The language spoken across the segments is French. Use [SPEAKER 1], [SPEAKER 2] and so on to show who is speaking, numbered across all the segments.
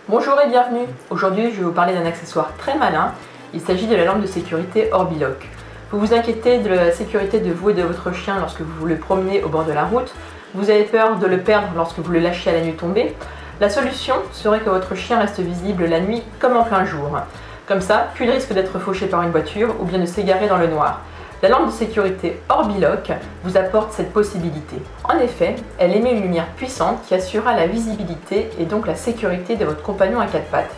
[SPEAKER 1] Bonjour et bienvenue. Aujourd'hui, je vais vous parler d'un accessoire très malin. Il s'agit de la lampe de sécurité Orbi-Lock. Vous vous inquiétez de la sécurité de vous et de votre chien lorsque vous le promenez au bord de la route. Vous avez peur de le perdre lorsque vous le lâchez à la nuit tombée. La solution serait que votre chien reste visible la nuit comme en plein jour. Comme ça, plus de risque d'être fauché par une voiture ou bien de s'égarer dans le noir. La lampe de sécurité Orbi-Lock vous apporte cette possibilité. En effet, elle émet une lumière puissante qui assurera la visibilité et donc la sécurité de votre compagnon à quatre pattes.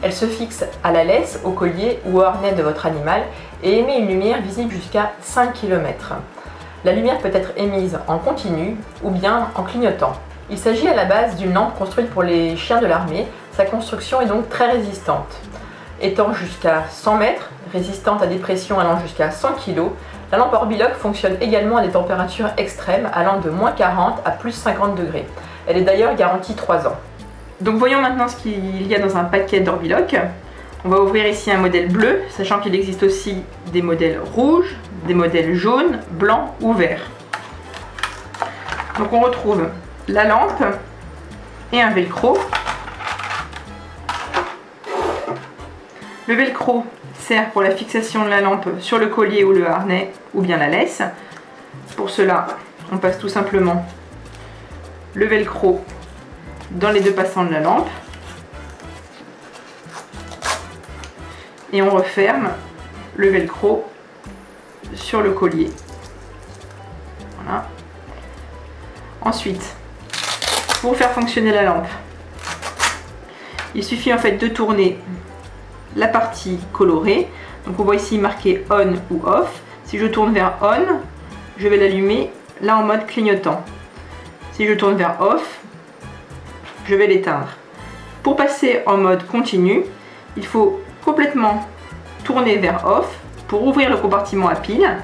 [SPEAKER 1] Elle se fixe à la laisse, au collier ou au harnais de votre animal et émet une lumière visible jusqu'à 5 km. La lumière peut être émise en continu ou bien en clignotant. Il s'agit à la base d'une lampe construite pour les chiens de l'armée. Sa construction est donc très résistante. Étant jusqu'à 100 mètres, résistante à des pressions allant jusqu'à 100 kg, la lampe Orbi-Lock fonctionne également à des températures extrêmes allant de moins 40 à plus 50 degrés. Elle est d'ailleurs garantie 3 ans. Donc voyons maintenant ce qu'il y a dans un paquet d'Orbi-Lock. On va ouvrir ici un modèle bleu, sachant qu'il existe aussi des modèles rouges, des modèles jaunes, blancs ou verts. Donc on retrouve la lampe et un velcro. Le velcro sert pour la fixation de la lampe sur le collier ou le harnais ou bien la laisse. Pour cela, on passe tout simplement le velcro dans les deux passants de la lampe et on referme le velcro sur le collier. Voilà. Ensuite, pour faire fonctionner la lampe, il suffit en fait de tourner la partie colorée. Donc on voit ici marqué on ou off. Si je tourne vers on, je vais l'allumer là en mode clignotant. Si je tourne vers off, je vais l'éteindre. Pour passer en mode continu, il faut complètement tourner vers off pour ouvrir le compartiment à pile.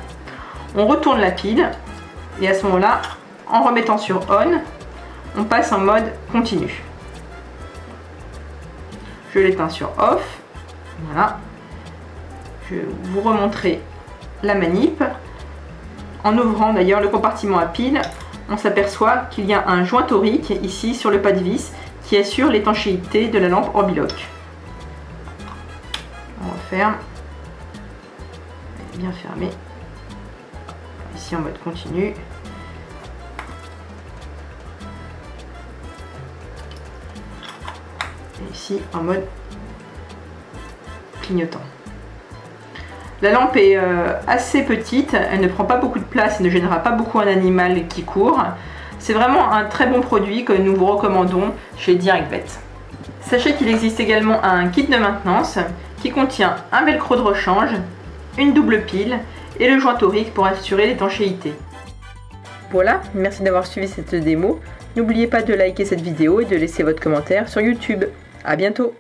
[SPEAKER 1] On retourne la pile et à ce moment-là, en remettant sur on, on passe en mode continu. Je l'éteins sur off. Voilà, je vais vous remontrer la manip. En ouvrant d'ailleurs le compartiment à pile, on s'aperçoit qu'il y a un joint torique ici sur le pas de vis qui assure l'étanchéité de la lampe Orbi-Lock. On referme, bien fermé, ici en mode continu. Et ici en mode clignotant. La lampe est assez petite, elle ne prend pas beaucoup de place et ne gênera pas beaucoup un animal qui court. C'est vraiment un très bon produit que nous vous recommandons chez DirectVet. Sachez qu'il existe également un kit de maintenance qui contient un velcro de rechange, une double pile et le joint torique pour assurer l'étanchéité. Voilà, merci d'avoir suivi cette démo. N'oubliez pas de liker cette vidéo et de laisser votre commentaire sur YouTube. À bientôt!